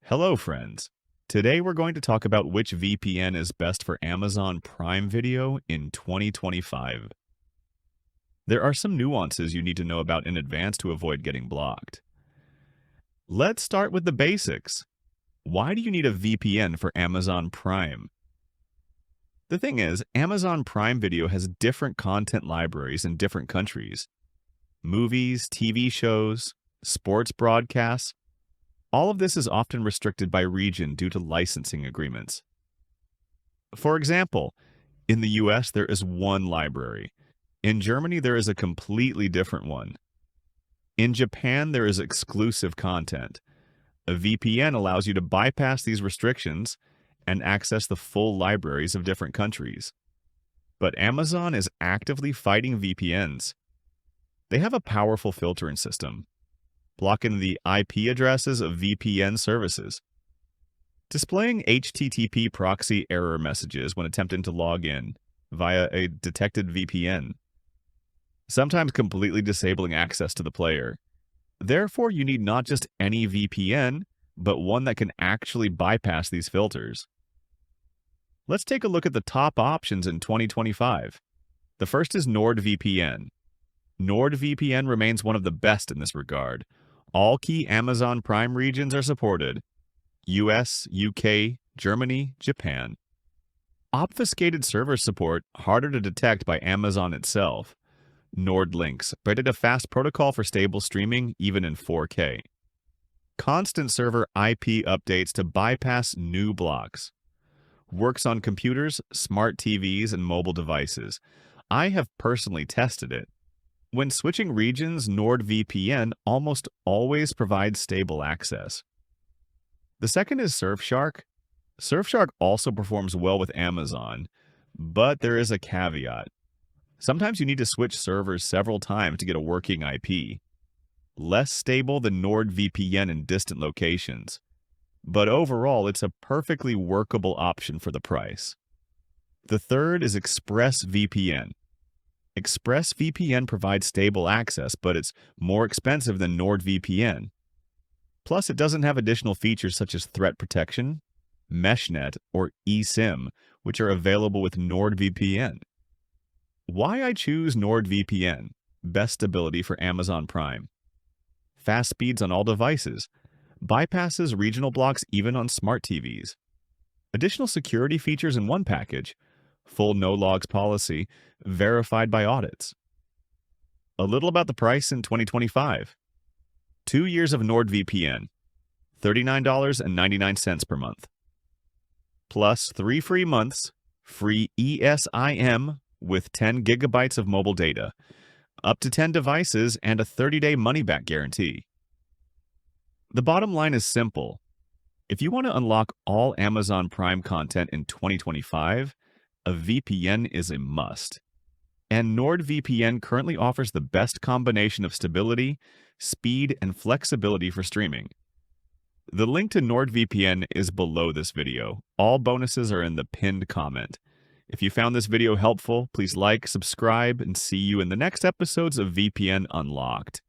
Hello, friends. Today we're going to talk about which VPN is best for Amazon Prime Video in 2025. There are some nuances you need to know about in advance to avoid getting blocked. Let's start with the basics. Why do you need a VPN for Amazon Prime? The thing is, Amazon Prime Video has different content libraries in different countries. Movies, TV shows, sports broadcasts, all of this is often restricted by region due to licensing agreements. For example, in the US there is one library. In Germany there is a completely different one. In Japan there is exclusive content. A VPN allows you to bypass these restrictions and access the full libraries of different countries. But Amazon is actively fighting VPNs. They have a powerful filtering system, blocking the IP addresses of VPN services, displaying HTTP proxy error messages when attempting to log in via a detected VPN, sometimes completely disabling access to the player. Therefore, you need not just any VPN, but one that can actually bypass these filters. Let's take a look at the top options in 2025. The first is NordVPN. NordVPN remains one of the best in this regard. All key Amazon Prime regions are supported: US, UK, Germany, Japan. Obfuscated server support, harder to detect by Amazon itself. NordLynx provided a fast protocol for stable streaming even in 4K. Constant server IP updates to bypass new blocks. Works on computers, smart TVs, and mobile devices. I have personally tested it. When switching regions, NordVPN almost always provides stable access. The second is Surfshark. Surfshark also performs well with Amazon, but there is a caveat. Sometimes you need to switch servers several times to get a working IP. Less stable than NordVPN in distant locations, but overall it's a perfectly workable option for the price. The third is ExpressVPN. ExpressVPN provides stable access, but it's more expensive than NordVPN. Plus, it doesn't have additional features such as threat protection, MeshNet, or eSIM, which are available with NordVPN. Why I choose NordVPN? Best stability for Amazon Prime. Fast speeds on all devices. Bypasses regional blocks even on smart TVs. Additional security features in one package. Full no-logs policy, verified by audits. A little about the price in 2025. 2 years of NordVPN, $39.99 per month. Plus 3 free months, free eSIM with 10 gigabytes of mobile data, up to 10 devices, and a 30-day money-back guarantee. The bottom line is simple. If you want to unlock all Amazon Prime content in 2025, a VPN is a must. And NordVPN currently offers the best combination of stability, speed, and flexibility for streaming. The link to NordVPN is below this video. All bonuses are in the pinned comment. If you found this video helpful, please like, subscribe, and see you in the next episodes of VPN Unlocked.